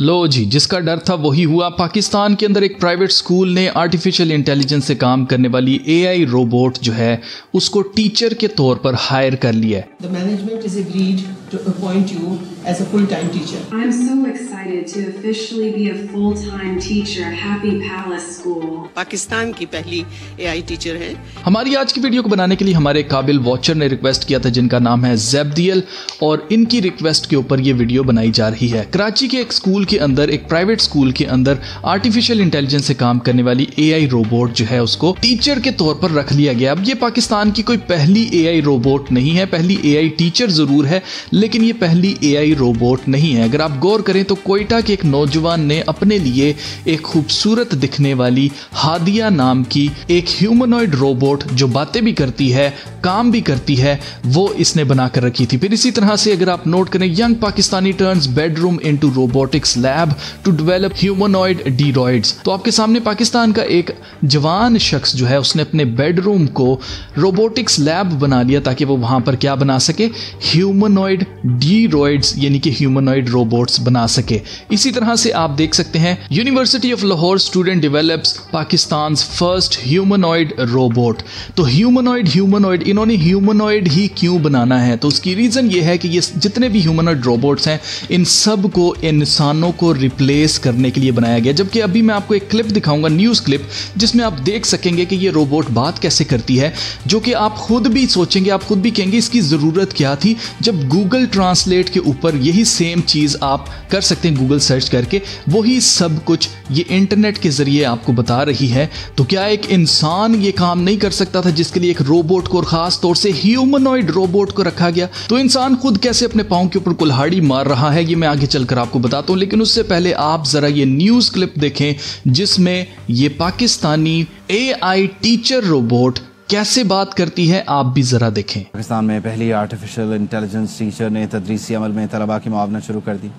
लो जी, जिसका डर था वही हुआ। पाकिस्तान के अंदर एक प्राइवेट स्कूल ने आर्टिफिशियल इंटेलिजेंस से काम करने वाली एआई रोबोट जो है उसको टीचर के तौर पर हायर कर लिया है। The management is agreed to appoint you as a full-time teacher. I'm so excited to officially be a full-time teacher at Happy Palace School. Pakistan की पहली एआई टीचर है। हमारी आज की वीडियो को बनाने के लिए हमारे काबिल वॉचर ने रिक्वेस्ट किया था, जिनका नाम है ज़ैब्दियल, और इनकी रिक्वेस्ट के ऊपर ये वीडियो बनाई जा रही है। कराची के एक स्कूल के अंदर, एक प्राइवेट स्कूल के अंदर आर्टिफिशियल इंटेलिजेंस से काम करने वाली एआई रोबोट जो है उसको टीचर के तौर पर रख लिया गया। अब ये पाकिस्तान की कोई पहली एआई रोबोट नहीं है, पहली एआई टीचर जरूर है, लेकिन ये पहली एआई रोबोट नहीं है। अगर आप गौर करें तो कोयटा के एक नौजवान ने अपने लिए एक खूबसूरत दिखने वाली हादिया नाम की एक ह्यूमनॉइड रोबोट जो बातें भी करती है, काम भी करती है, वो इसने बनाकर रखी थी। फिर इसी तरह से अगर आप नोट करें, young Pakistani turns bedroom into robotics lab to develop humanoid droids. तो आपके सामने पाकिस्तान का एक जवान शख्स जो है उसने अपने बेडरूम को रोबोटिक्स लैब बना लिया ताकि वो वहां पर क्या बना सके, ह्यूमनॉइड डीरॉइड्स यानी कि ह्यूमनॉइड रोबोट्स बना सके। इसी तरह से आप देख सकते हैं, university of Lahore student develops Pakistan first humanoid robot. तो ह्यूमनॉइड इन्होंने ह्यूमनॉइड ही क्यों बनाना है, तो उसकी रीजन ये है कि ये जितने भी ह्यूमनॉइड रोबोट्स हैं इन सब को इंसानों को रिप्लेस करने के लिए बनाया गया। जबकि अभी मैं आपको एक क्लिप दिखाऊंगा, न्यूज़ क्लिप, जिसमें आप देख सकेंगे कि ये रोबोट बात कैसे करती है, जो कि आप खुद भी सोचेंगे, आप खुद भी कहेंगे इसकी ज़रूरत क्या थी। जब गूगल ट्रांसलेट के ऊपर यही सेम चीज़ आप कर सकते हैं गूगल सर्च करके, वही सब कुछ ये इंटरनेट के ज़रिए आपको बता रही है। तो क्या एक इंसान ये काम नहीं कर सकता था जिसके लिए एक रोबोट को और ख़ास तौर से ह्यूमनॉइड रोबोट को रखा गया? तो इंसान खुद कैसे अपने पाँव के ऊपर कुल्हाड़ी मार रहा है ये मैं आगे चलकर आपको बताता हूँ, लेकिन उससे पहले आप ज़रा ये न्यूज़ क्लिप देखें जिसमें ये पाकिस्तानी एआई टीचर रोबोट कैसे बात करती है, आप भी जरा देखें। पाकिस्तान में पहली आर्टिफिशियल इंटेलिजेंस टीचर ने तदरीसी अमल में तलबा की मुआवनत शुरू कर दी।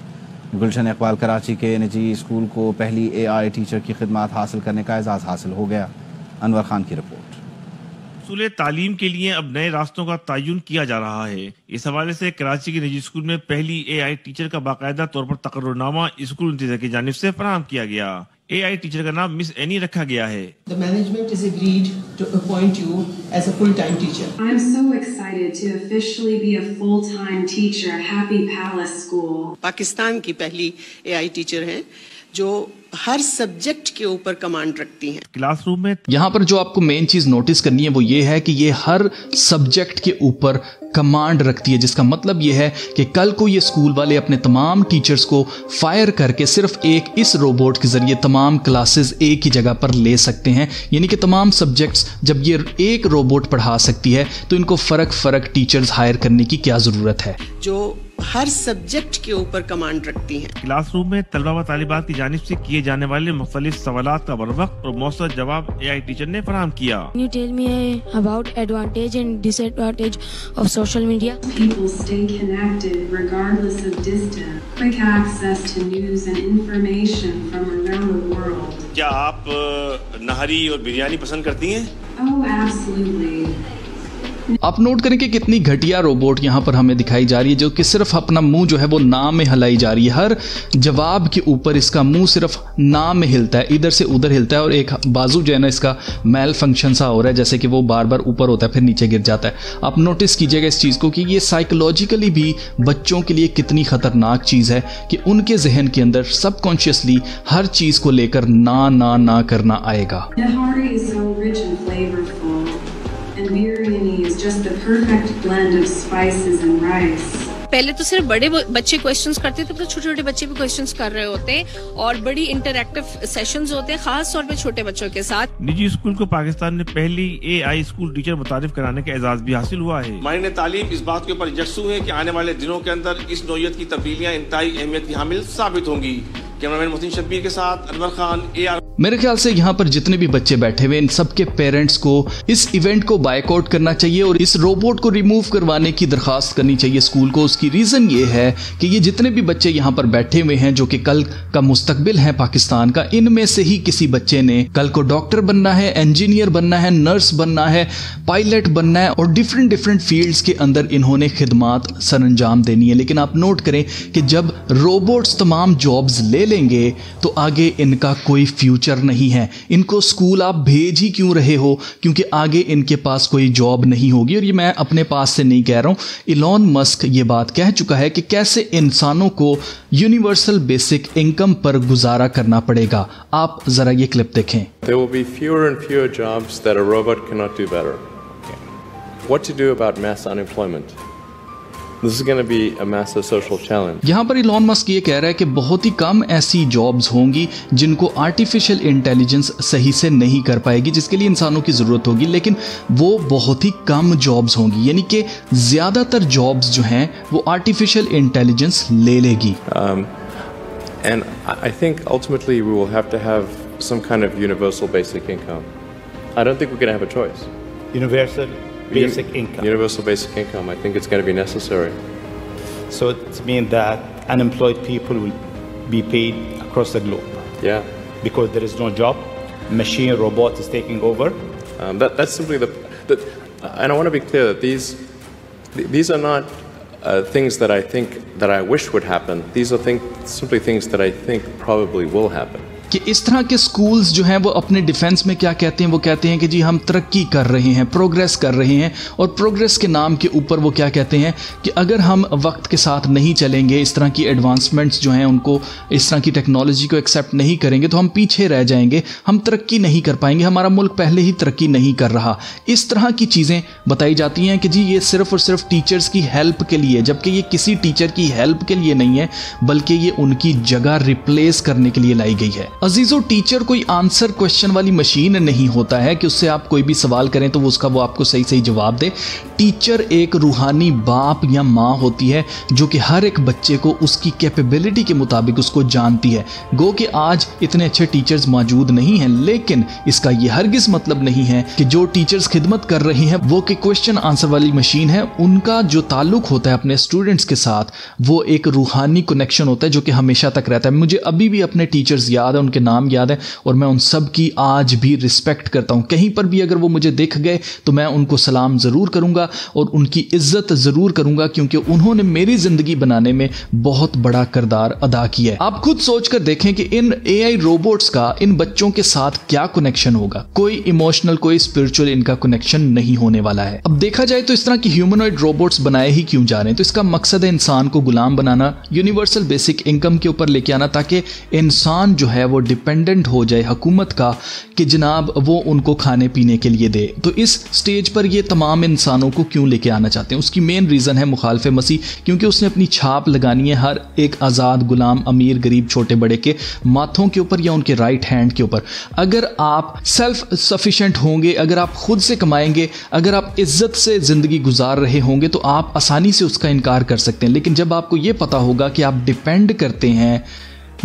गुलशन इकबाल कराची के निजी स्कूल को पहली एआई टीचर की खिदमत हासिल करने का एजाज़ हासिल हो गया। अनवर खान की रिपोर्ट। सूले तालीम के लिए अब नए रास्तों का तयन किया जा रहा है। इस हवाले से कराची के निजी स्कूल में पहली एआई टीचर का बाकायदा तौर पर तकर्रुरनामा स्कूल इंतजामिया की जानिब से फराहम किया गया। एआई टीचर का नाम मिस एनी रखा गया है। The management is agreed to appoint you as a full-time teacher. I'm so excited to officially be a full-time teacher at Happy Palace School. Pakistan की पहली एआई टीचर हैं जो हर सब्जेक्ट के ऊपर कमांड रखती हैं। क्लासरूम में यहाँ पर जो आपको मेन चीज नोटिस करनी है वो ये है कि ये हर सब्जेक्ट के ऊपर कमांड रखती है, जिसका मतलब ये है कि कल को ये स्कूल वाले अपने तमाम टीचर्स को फायर करके सिर्फ एक इस रोबोट के जरिए तमाम क्लासेस एक ही जगह पर ले सकते हैं। यानी कि तमाम सब्जेक्ट्स जब ये एक रोबोट पढ़ा सकती है तो इनको फर्क टीचर्स हायर करने की क्या जरूरत है, जो हर सब्जेक्ट के ऊपर कमांड रखती हैं। क्लासरूम में तलबा व तालिबात की जानिब से किए जाने वाले मुख्तलिफ सवालात का बरवक्त और मौसर जवाब एआई टीचर ने फराहम किया। Can you tell me about advantage and disadvantage of social media? People stay connected regardless of distance. Quick access to news and information from around the world. क्या आप नहरी और बिरयानी पसंद करती हैं? Oh, absolutely. आप नोट करें कि कितनी घटिया रोबोट यहाँ पर हमें दिखाई जा रही है, जो कि सिर्फ अपना मुंह जो है वो नाम में हिलाई जा रही है। हर जवाब के ऊपर इसका मुंह सिर्फ नाम में हिलता है, इधर से उधर हिलता है, और एक बाजू जो है ना इसका मेल फंक्शन सा हो रहा है, जैसे कि वो बार बार ऊपर होता है फिर नीचे गिर जाता है। आप नोटिस कीजिएगा इस चीज़ को कि ये साइकोलॉजिकली भी बच्चों के लिए कितनी ख़तरनाक चीज़ है कि उनके जहन के अंदर सबकॉन्शियसली हर चीज़ को लेकर ना करना आएगा। Nahari is so rich and flavorful, and biryani is just the perfect blend of spices and rice. पहले तो सिर्फ बड़े बच्चे क्वेश्चंस करते थे, तो छोटे छोटे बच्चे भी क्वेश्चंस कर रहे होते हैं और बड़ी इंटरैक्टिव सेशंस होते हैं, खास तौर पे छोटे बच्चों के साथ। निजी स्कूल को पाकिस्तान में पहली एआई स्कूल टीचर मुतारिफ कराने का एजाज भी हासिल हुआ है। माहिर तालीम इस बात के ऊपर यकसू है कि आने वाले दिनों के अंदर इस नौयत की तब्दीलियां इंतहाई अहमियत की हामिल साबित होंगी। कैमरामैन मोहसिन शब्बीर के साथ अनवर खान, AR। मेरे ख्याल से यहाँ पर जितने भी बच्चे बैठे हुए इन सबके पेरेंट्स को इस इवेंट को बायकॉट करना चाहिए और इस रोबोट को रिमूव करवाने की दरखास्त करनी चाहिए स्कूल को। उसकी रीज़न ये है कि ये जितने भी बच्चे यहाँ पर बैठे हुए हैं जो कि कल का मुस्तकबिल है पाकिस्तान का, इनमें से ही किसी बच्चे ने कल को डॉक्टर बनना है, इंजीनियर बनना है, नर्स बनना है, पायलट बनना है और डिफरेंट फील्ड्स के अंदर इन्होंने खिदमात सरअंजाम देनी है। लेकिन आप नोट करें कि जब रोबोट्स तमाम जॉब्स ले लेंगे तो आगे इनका कोई फ्यूचर नहीं है। इनको स्कूल आप भेज ही क्यों रहे हो? क्योंकि आगे इनके पास कोई जॉब नहीं होगी। और ये मैं अपने पास से नहीं कह रहा हूं, इलॉन मस्क ये बात कह चुका है कि कैसे इंसानों को यूनिवर्सल बेसिक इनकम पर गुजारा करना पड़ेगा। आप जरा ये क्लिप देखें। There will be fewer and fewer jobs that a robot cannot do better. What to do about mass unemployment? This is going to be a massive social challenge. यहाँ पर इलॉन मस्क ये कह रहा है कि बहुत ही कम ऐसी जॉब्स होंगी जिनको आर्टिफिशियल इंटेलिजेंस सही से नहीं कर पाएगी, जिसके लिए इंसानों की ज़रूरत होगी, लेकिन वो बहुत ही कम जॉब्स होंगी। यानी कि ज़्यादातर जॉब्स जो हैं वो आर्टिफिशियल इंटेलिजेंस ले लेगी। And I think ultimately we will have to have some kind of universal basic income. I don't think we're going to have a choice. Universal basic income. Universal basic income. I think it's going to be necessary. So it means that unemployed people will be paid across the globe. Yeah. Because there is no job, machine, robot is taking over. That's simply and I want to be clear that these are not things that I think that I wish would happen. These are simply things that I think probably will happen. कि इस तरह के schools जो हैं वो अपने defence में क्या कहते हैं, वो कहते हैं कि जी हम तरक्की कर रहे हैं, प्रोग्रेस कर रहे हैं, और प्रोग्रेस के नाम के ऊपर वो क्या कहते हैं कि अगर हम वक्त के साथ नहीं चलेंगे, इस तरह की एडवांसमेंट्स जो हैं उनको, इस तरह की टेक्नोलॉजी को एक्सेप्ट नहीं करेंगे तो हम पीछे रह जाएंगे, हम तरक्की नहीं कर पाएंगे, हमारा मुल्क पहले ही तरक्की नहीं कर रहा। इस तरह की चीज़ें बताई जाती हैं कि जी ये सिर्फ और सिर्फ टीचर्स की हेल्प के लिए, जबकि ये किसी टीचर की हेल्प के लिए नहीं है, बल्कि ये उनकी जगह रिप्लेस करने के लिए लाई गई है। अजीजों, टीचर कोई आंसर क्वेश्चन वाली मशीन नहीं होता है कि उससे आप कोई भी सवाल करें तो वो आपको सही सही जवाब दे। टीचर एक रूहानी बाप या माँ होती है जो कि हर एक बच्चे को उसकी कैपेबिलिटी के मुताबिक उसको जानती है। गो कि आज इतने अच्छे टीचर्स मौजूद नहीं हैं, लेकिन इसका ये हरगिज मतलब नहीं है कि जो टीचर्स खिदमत कर रही हैं वो कि क्वेश्चन आंसर वाली मशीन है। उनका जो ताल्लुक होता है अपने स्टूडेंट्स के साथ वो एक रूहानी कनेक्शन होता है जो कि हमेशा तक रहता है। मुझे अभी भी अपने टीचर्स याद है, उनके नाम याद है और मैं उन सब की आज भी रिस्पेक्ट करता हूं। कहीं पर भी अगर वो मुझे दिख गए तो मैं उनको सलाम ज़रूर करूंगा और उनकी इज्जत ज़रूर करूंगा, क्योंकि उन्होंने मेरी ज़िंदगी बनाने में बहुत बड़ा किरदार अदा किया है। आप खुद सोच कर देखें कि इन AI रोबोट्स का इन बच्चों के साथ क्या कनेक्शन होगा। कोई इमोशनल, कोई स्पिरिचुअल इनका कनेक्शन नहीं होने वाला है। अब देखा जाए तो इस तरह की ह्यूमनॉइड रोबोट्स बनाए ही क्यों जा रहे हैं? तो इसका मकसद है इंसान को गुलाम बनाना, यूनिवर्सल बेसिक इनकम के ऊपर लेके आना, ताकि इंसान जो है वो डिपेंडेंट हो जाए हुकूमत का कि जनाब वो उनको खाने पीने के लिए दे। तो इस स्टेज पर ये तमाम इंसानों को क्यों लेके आना चाहते हैं? उसकी मेन रीज़न है मुखालिफ मसीह, क्योंकि उसने अपनी छाप लगानी है हर एक आज़ाद, गुलाम, अमीर, गरीब, छोटे बड़े के माथों के ऊपर या उनके राइट हैंड के ऊपर। अगर आप सेल्फ सफिशेंट होंगे, अगर आप खुद से कमाएंगे, अगर आप इज्जत से ज़िंदगी गुजार रहे होंगे तो आप आसानी से उसका इनकार कर सकते हैं। लेकिन जब आपको ये पता होगा कि आप डिपेंड करते हैं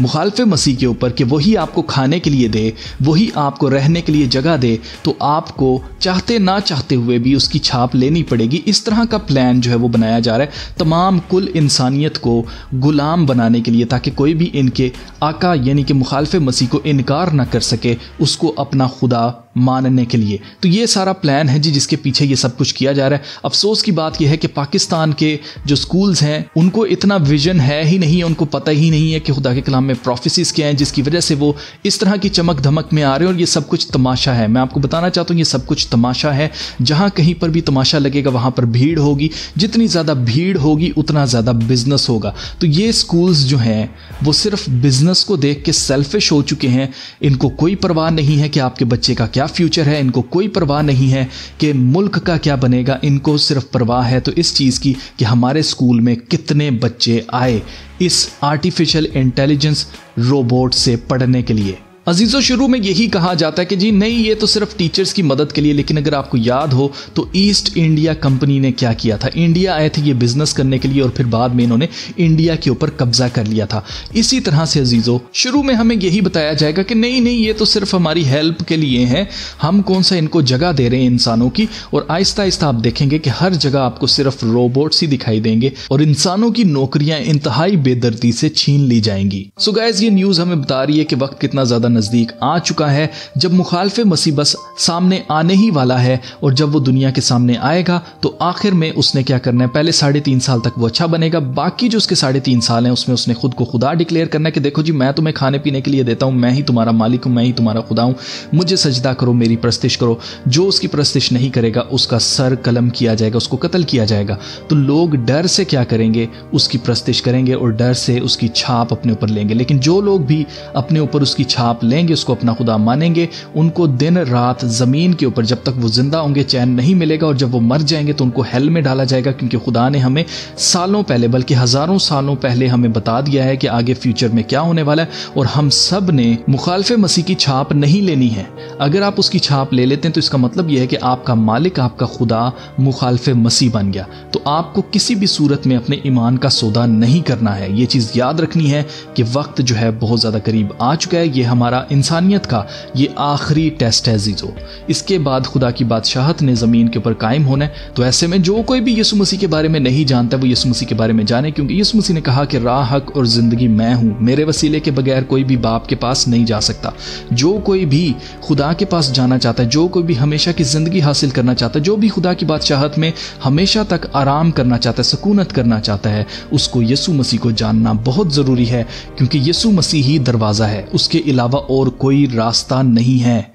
मुखालिफ मसीह के ऊपर कि वही आपको खाने के लिए दे, वही आपको रहने के लिए जगह दे, तो आपको चाहते ना चाहते हुए भी उसकी छाप लेनी पड़ेगी। इस तरह का प्लान जो है वो बनाया जा रहा है तमाम कुल इंसानियत को गुलाम बनाने के लिए, ताकि कोई भी इनके आका यानी कि मुखालिफ मसीह को इनकार ना कर सके उसको अपना खुदा मानने के लिए। तो ये सारा प्लान है जी जिसके पीछे ये सब कुछ किया जा रहा है। अफसोस की बात यह है कि पाकिस्तान के जो स्कूल्स हैं उनको इतना विजन है ही नहीं, उनको पता ही नहीं है कि खुदा के कलाम में प्रोफेसीज क्या हैं, जिसकी वजह से वो इस तरह की चमक धमक में आ रहे हैं। और ये सब कुछ तमाशा है। मैं आपको बताना चाहता हूँ ये सब कुछ तमाशा है। जहाँ कहीं पर भी तमाशा लगेगा वहाँ पर भीड़ होगी, जितनी ज़्यादा भीड़ होगी उतना ज़्यादा बिजनेस होगा। तो ये स्कूल्स जो हैं वो सिर्फ बिजनेस को देख के सेल्फिश हो चुके हैं। इनको कोई परवाह नहीं है कि आपके बच्चे का क्या फ्यूचर है, इनको कोई परवाह नहीं है कि मुल्क का क्या बनेगा। इनको सिर्फ परवाह है तो इस चीज़ की कि हमारे स्कूल में कितने बच्चे आए इस आर्टिफिशियल इंटेलिजेंस रोबोट से पढ़ने के लिए। अजीजों, शुरू में यही कहा जाता है कि जी नहीं, ये तो सिर्फ टीचर्स की मदद के लिए, लेकिन अगर आपको याद हो तो ईस्ट इंडिया कंपनी ने क्या किया था, इंडिया आए थे ये बिजनेस करने के लिए और फिर बाद में इन्होंने इंडिया के ऊपर कब्जा कर लिया था। इसी तरह से अजीजों, शुरू में हमें यही बताया जाएगा कि नहीं नहीं, ये तो सिर्फ हमारी हेल्प के लिए है, हम कौन सा इनको जगह दे रहे हैं इंसानों की, और आहिस्ता आहिस्ता आप देखेंगे कि हर जगह आपको सिर्फ रोबोट्स ही दिखाई देंगे और इंसानों की नौकरियां इंतहाई बेदर्दी से छीन ली जाएंगी। सो गाइस, ये न्यूज हमें बता रही है कि वक्त कितना ज्यादा नजदीक आ चुका है जब मुखालिफ मसीह बस सामने आने ही वाला है, और जब वो दुनिया के सामने आएगा तो आखिर में उसने क्या करना है, पहले 3.5 साल तक वो अच्छा बनेगा, बाकी जो उसके 3.5 साल हैं उसमें उसने खुद को खुदा डिक्लेयर करना है कि देखो जी, मैं तुम्हें खाने पीने के लिए देता हूं, मैं ही तुम्हारा मालिक हूं, मैं ही तुम्हारा खुदा हूं, मुझे सजदा करो, मेरी परस्तिश करो। जो उसकी परस्तिश नहीं करेगा उसका सर कलम किया जाएगा, उसको कत्ल किया जाएगा। तो लोग डर से क्या करेंगे, उसकी परस्तिश करेंगे और डर से उसकी छाप अपने ऊपर लेंगे। लेकिन जो लोग भी अपने ऊपर उसकी छाप लेंगे, उसको अपना खुदा मानेंगे, उनको दिन रात जमीन के ऊपर जब तक वो जिंदा होंगे चैन नहीं मिलेगा, और जब वो मर जाएंगे तो उनको हेल में डाला जाएगा, क्योंकि खुदा ने हमें सालों पहले, बल्कि हजारों सालों पहले हमें बता दिया है कि आगे फ्यूचर में क्या होने वाला है। और हम सब ने मुखालिफ मसीह की छाप नहीं लेनी है। अगर आप उसकी छाप ले लेते हैं तो इसका मतलब यह है कि आपका मालिक, आपका खुदा मुखालिफ मसीह बन गया। तो आपको किसी भी सूरत में अपने ईमान का सौदा नहीं करना है। ये चीज याद रखनी है कि वक्त जो है बहुत ज्यादा करीब आ चुका है। ये हमारा इंसानियत का ये आखिरी टेस्ट है अजीजों। इसके बाद खुदा की बादशाहत ने जमीन के ऊपर कायम होना है। तो ऐसे में जो कोई भी यीशु मसीह के बारे में नहीं जानता वो यीशु मसीह के बारे में जाने, क्योंकि यीशु मसीह ने कहा कि राह, हक और जिंदगी मैं हूं, मेरे वसीले के बगैर कोई भी बाप के पास नहीं जा सकता। जो कोई भी खुदा के पास जाना चाहता है, जो कोई भी हमेशा की जिंदगी हासिल करना चाहता है, जो भी खुदा की बादशाहत में हमेशा तक आराम करना चाहता है, सुकूनत करना चाहता है, उसको यीशु मसीह को जानना बहुत जरूरी है, क्योंकि यीशु मसीह ही दरवाजा है, उसके अलावा और कोई रास्ता नहीं है।